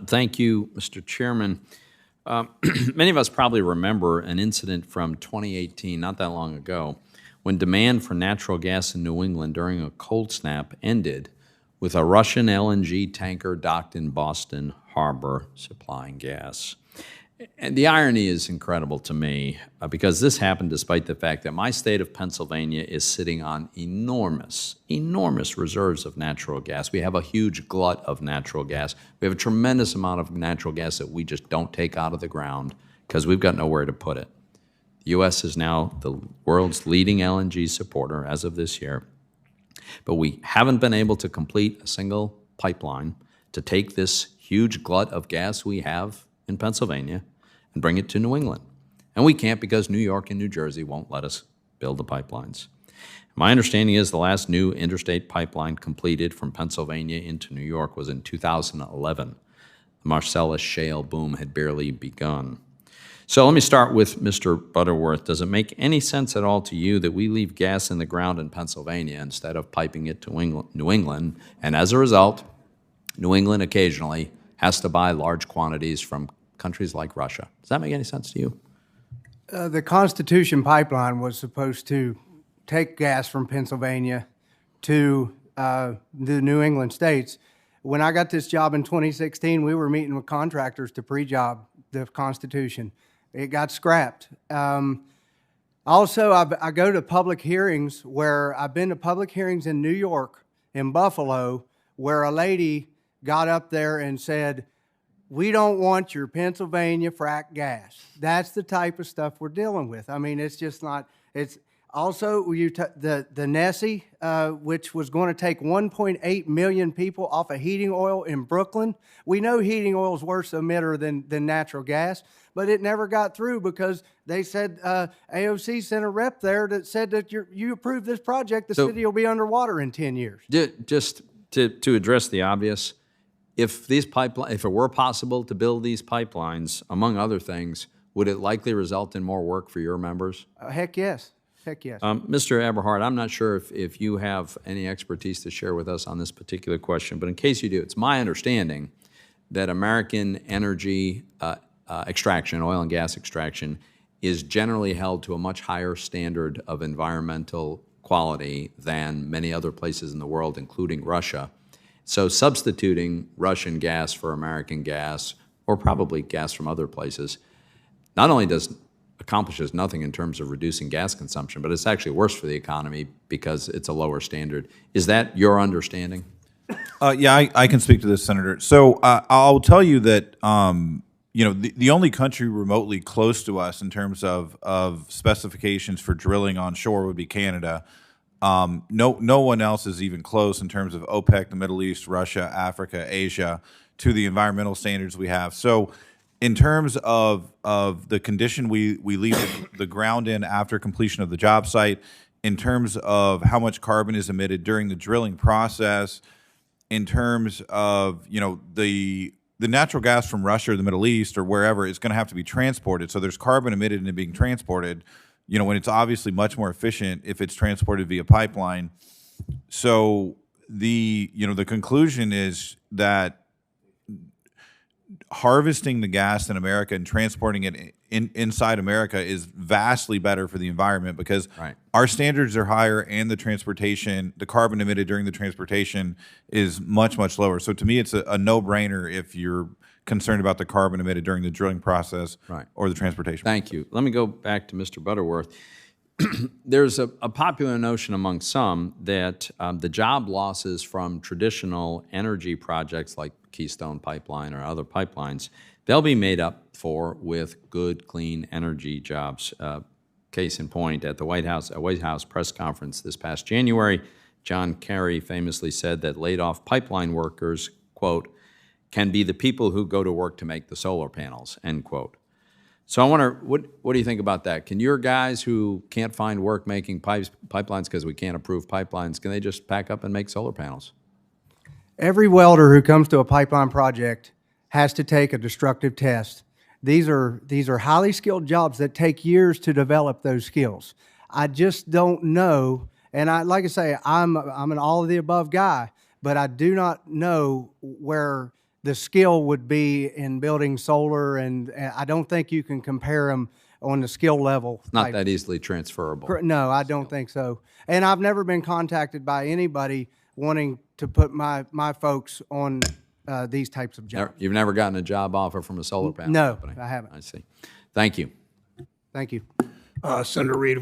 Thank you, Mr. Chairman. Uh, Many of us probably remember an incident from 2018, not that long ago, when demand for natural gas in New England during a cold snap ended with a Russian LNG tanker docked in Boston Harbor supplying gas. And the irony is incredible to me because this happened despite the fact that my state of Pennsylvania is sitting on enormous, enormous reserves of natural gas. We have a huge glut of natural gas. We have a tremendous amount of natural gas that we just don't take out of the ground because we've got nowhere to put it. The U.S. is now the world's leading LNG supporter as of this year, but we haven't been able to complete a single pipeline to take this huge glut of gas we have in Pennsylvania and bring it to New England. And we can't because New York and New Jersey won't let us build the pipelines. My understanding is the last new interstate pipeline completed from Pennsylvania into New York was in 2011. The Marcellus shale boom had barely begun. So let me start with Mr. Butterworth. Does it make any sense at all to you that we leave gas in the ground in Pennsylvania instead of piping it to New England, and as a result, New England occasionally has to buy large quantities from countries like Russia? Does that make any sense to you? The Constitution pipeline was supposed to take gas from Pennsylvania to the New England states. When I got this job in 2016, we were meeting with contractors to pre-job the Constitution. It got scrapped. Also, I go to public hearings where I've been to public hearings in New York, in Buffalo, where a lady got up there and said, "We don't want your Pennsylvania frack gas." That's the type of stuff we're dealing with. I mean, it's just not. It's also the Nessie, which was going to take 1.8 million people off of heating oil in Brooklyn. We know heating oil is worse emitter than natural gas, but it never got through because they said AOC sent a rep there that said that you approved this project, the city will be underwater in 10 years. Just to address the obvious. If it were possible to build these pipelines, among other things, would it likely result in more work for your members? Heck yes. Heck yes. Mr. Eberhard, I'm not sure if you have any expertise to share with us on this particular question, but in case you do, it's my understanding that American energy extraction, oil and gas extraction, is generally held to a much higher standard of environmental quality than many other places in the world, including Russia. So substituting Russian gas for American gas, or probably gas from other places, not only accomplishes nothing in terms of reducing gas consumption, but it's actually worse for the economy because it's a lower standard. Is that your understanding? Yeah, I can speak to this, Senator. So I'll tell you that the only country remotely close to us in terms of specifications for drilling onshore would be Canada. No one else is even close in terms of OPEC, the Middle East, Russia, Africa, Asia, to the environmental standards we have. So in terms of the condition we leave the ground in after completion of the job site, in terms of how much carbon is emitted during the drilling process, in terms of the natural gas from Russia or the Middle East or wherever is going to have to be transported. So there's carbon emitted and it being transported. When it's obviously much more efficient if it's transported via pipeline. So the conclusion is that harvesting the gas in America and transporting it inside America is vastly better for the environment because our standards are higher and the carbon emitted during the transportation is much, much lower. So to me, it's a no-brainer if you're concerned about the carbon emitted during the drilling process or the transportation. Thank you. Let me go back to Mr. Butterworth. There's a popular notion among some that the job losses from traditional energy projects like Keystone Pipeline or other pipelines, they'll be made up for with good, clean energy jobs. Case in point, at the White House press conference this past January, John Kerry famously said that laid-off pipeline workers, quote, can be the people who go to work to make the solar panels, end quote. So I wonder, what do you think about that? Can your guys who can't find work making pipelines because we can't approve pipelines, can they just pack up and make solar panels? Every welder who comes to a pipeline project has to take a destructive test. These are highly skilled jobs that take years to develop those skills. I just don't know, and like I say, I'm an all of the above guy, but I do not know where the skill would be in building solar, and I don't think you can compare them on the skill level. Not that easily transferable. No, I don't think so. And I've never been contacted by anybody wanting to put my folks on these types of jobs. You've never gotten a job offer from a solar panel No, company? I haven't. I see. Thank you. Thank you. Senator Reed,